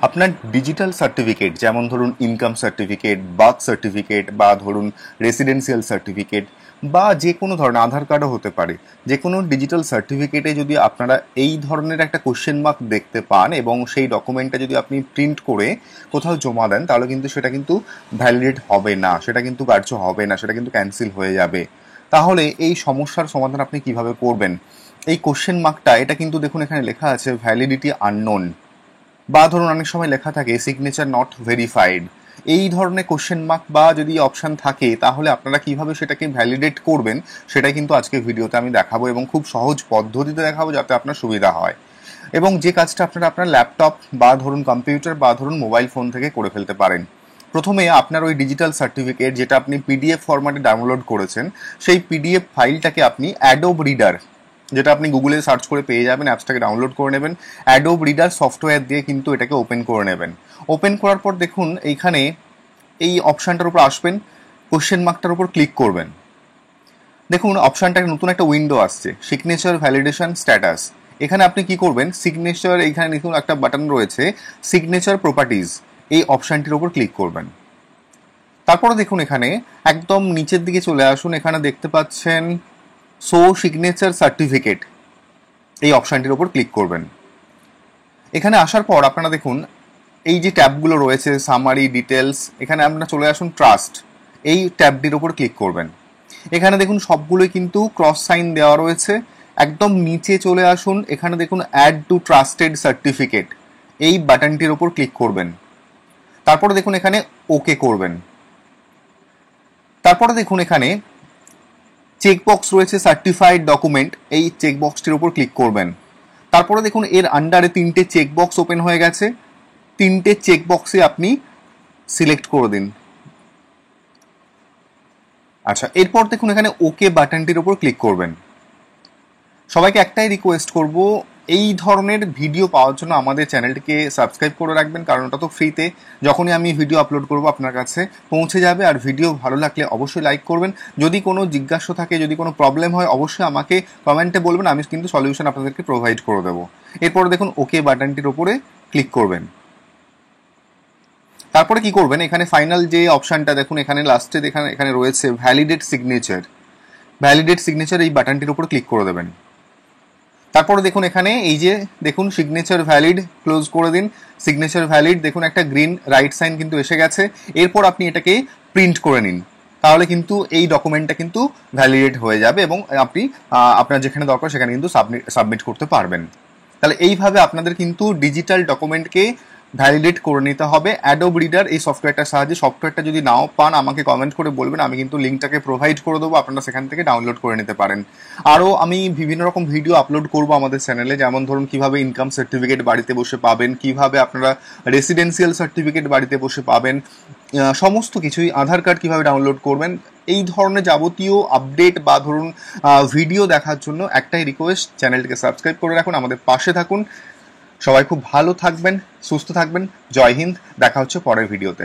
আপনার digital certificate যেমন ধরুন ইনকাম সার্টিফিকেট, বার্থ সার্টিফিকেট বা ধরুন রেসিডেন্সিয়াল সার্টিফিকেট বা যে কোনো ধরনের আধার কার্ডও হতে পারে, যে কোনো ডিজিটাল সার্টিফিকেটে যদি আপনারা এই ধরনের একটা কোশ্চেন মার্ক দেখতে পান এবং সেই ডকুমেন্টটা যদি আপনি প্রিন্ট করে কোথাও জমা দেন, তাহলে কিন্তু সেটা কিন্তু ভ্যালিডেট হবে না, সেটা কিন্তু কার্য হবে না, সেটা কিন্তু ক্যান্সেল হয়ে যাবে। তাহলে এই সমস্যার সমাধান আপনি কিভাবে করবেন? এই কোশ্চেন মার্কটা, এটা কিন্তু দেখুন এখানে লেখা আছে ভ্যালিডিটি আননোন, বা ধরুন অনেক সময় লেখা থাকে সিগনেচার নট ভেরিফাইড। এই ধরনের কোশ্চেন মার্ক বা যদি অপশান থাকে, তাহলে আপনারা কিভাবে সেটাকে ভ্যালিডেট করবেন সেটাই কিন্তু আজকে ভিডিওতে আমি দেখাবো, এবং খুব সহজ পদ্ধতিতে দেখাবো যাতে আপনার সুবিধা হয়, এবং যে কাজটা আপনারা আপনার ল্যাপটপ বা ধরুন কম্পিউটার বা ধরুন মোবাইল ফোন থেকে করে ফেলতে পারেন। প্রথমে আপনার ওই ডিজিটাল সার্টিফিকেট যেটা আপনি পিডিএফ ফরম্যাটে ডাউনলোড করেছেন, সেই পিডিএফ ফাইলটাকে আপনি অ্যাডোব রিডার, যেটা আপনি গুগলে সার্চ করে পেয়ে যাবেন, অ্যাপসটাকে ডাউনলোড করে নেবেন। অ্যাডোব রিডার সফটওয়্যার দিয়ে কিন্তু এটাকে ওপেন করে নেবেন। ওপেন করার পর দেখুন এইখানে এই অপশানটার উপর আসবেন, কোশ্চেন মার্কটার উপর ক্লিক করবেন। দেখুন অপশানটা নতুন একটা উইন্ডো আসছে, সিগনেচার ভ্যালিডেশন স্ট্যাটাস। এখানে আপনি কি করবেন, সিগনেচার, এইখানে দেখুন একটা বাটন রয়েছে সিগনেচার প্রপার্টিজ, এই অপশানটির উপর ক্লিক করবেন। তারপরে দেখুন এখানে একদম নিচের দিকে চলে আসুন, এখানে দেখতে পাচ্ছেন শো সিগনেচার সার্টিফিকেট, এই অপশানটির উপর ক্লিক করবেন। এখানে আসার পর আপনারা দেখুন এই যে ট্যাবগুলো রয়েছে, সামারি, ডিটেলস, এখানে আপনারা চলে আসুন ট্রাস্ট, এই ট্যাবটির উপর ক্লিক করবেন। এখানে দেখুন সবগুলোই কিন্তু ক্রস সাইন দেওয়া রয়েছে। একদম নিচে চলে আসুন, এখানে দেখুন অ্যাড টু ট্রাস্টেড সার্টিফিকেট, এই বাটনটির উপর ক্লিক করবেন। তারপরে দেখুন এখানে ওকে করবেন। তারপরে দেখুন এখানে চেকবক্স রয়েছে সার্টিফাইড ডকুমেন্ট, এই চেকবক্সটির উপর ক্লিক করবেন। তারপরে দেখুন এর আন্ডারে 3টে চেকবক্স ওপেন হয়ে গেছে, 3টে চেকবক্সে আপনি সিলেক্ট করে দিন। আচ্ছা, এরপর দেখুন এখানে ওকে বাটনটির উপর ক্লিক করবেন। সবাইকে একটাই রিকোয়েস্ট করব, এই ধরনের ভিডিও পাওয়ার জন্য আমাদের চ্যানেলটিকে সাবস্ক্রাইব করে রাখবেন, কারণ ওটা তো ফ্রিতে, যখনই আমি ভিডিও আপলোড করব আপনার কাছে পৌঁছে যাবে। আর ভিডিও ভালো লাগলে অবশ্যই লাইক করবেন। যদি কোনো জিজ্ঞাসা থাকে, যদি কোনো প্রবলেম হয়, অবশ্যই আমাকে কমেন্টে বলবেন, আমি কিন্তু সলিউশন আপনাদেরকে প্রোভাইড করে দেবো। এরপরে দেখুন ওকে বাটনটির উপরে ক্লিক করবেন। তারপরে কি করবেন, এখানে ফাইনাল যে অপশানটা দেখুন এখানে লাস্টে এখানে রয়েছে ভ্যালিডেট সিগনেচার, ভ্যালিডেট সিগনেচার, এই বাটনটির উপর ক্লিক করে দেবেন। তারপরে দেখুন এখানে এই যে দেখুন সিগনেচার ভ্যালিড, ক্লোজ করে দিন। সিগনেচার ভ্যালিড, দেখুন একটা গ্রিন রাইট সাইন কিন্তু এসে গেছে। এরপর আপনি এটাকে প্রিন্ট করে নিন, তাহলে কিন্তু এই ডকুমেন্টটা কিন্তু ভ্যালিডেট হয়ে যাবে এবং আপনি আপনার যেখানে দরকার সেখানে কিন্তু সাবমিট করতে পারবেন। তাহলে এইভাবে আপনাদের কিন্তু ডিজিটাল ডকুমেন্টকে ভ্যালিডেট করে নিতে হবে অ্যাডোব রিডার এই সফটওয়্যারটার সাহায্যে। সফটওয়্যারটা যদি নাও পান আমাকে কমেন্ট করে বলবেন, আমি কিন্তু লিঙ্কটাকে প্রোভাইড করে দেবো, আপনারা সেখান থেকে ডাউনলোড করে নিতে পারেন। আরও আমি বিভিন্ন রকম ভিডিও আপলোড করব আমাদের চ্যানেলে, যেমন ধরুন কিভাবে ইনকাম সার্টিফিকেট বাড়িতে বসে পাবেন, কিভাবে আপনারা রেসিডেন্সিয়াল সার্টিফিকেট বাড়িতে বসে পাবেন, সমস্ত কিছুই, আধার কার্ড কিভাবে ডাউনলোড করবেন, এই ধরনের যাবতীয় আপডেট বা ধরুন ভিডিও দেখার জন্য একটাই রিকোয়েস্ট, চ্যানেলটিকে সাবস্ক্রাইব করে রাখুন, আমাদের পাশে থাকুন। সবাই খুব ভালো থাকবেন, সুস্থ থাকবেন। জয় হিন্দ, দেখা হচ্ছে পরের ভিডিওতে।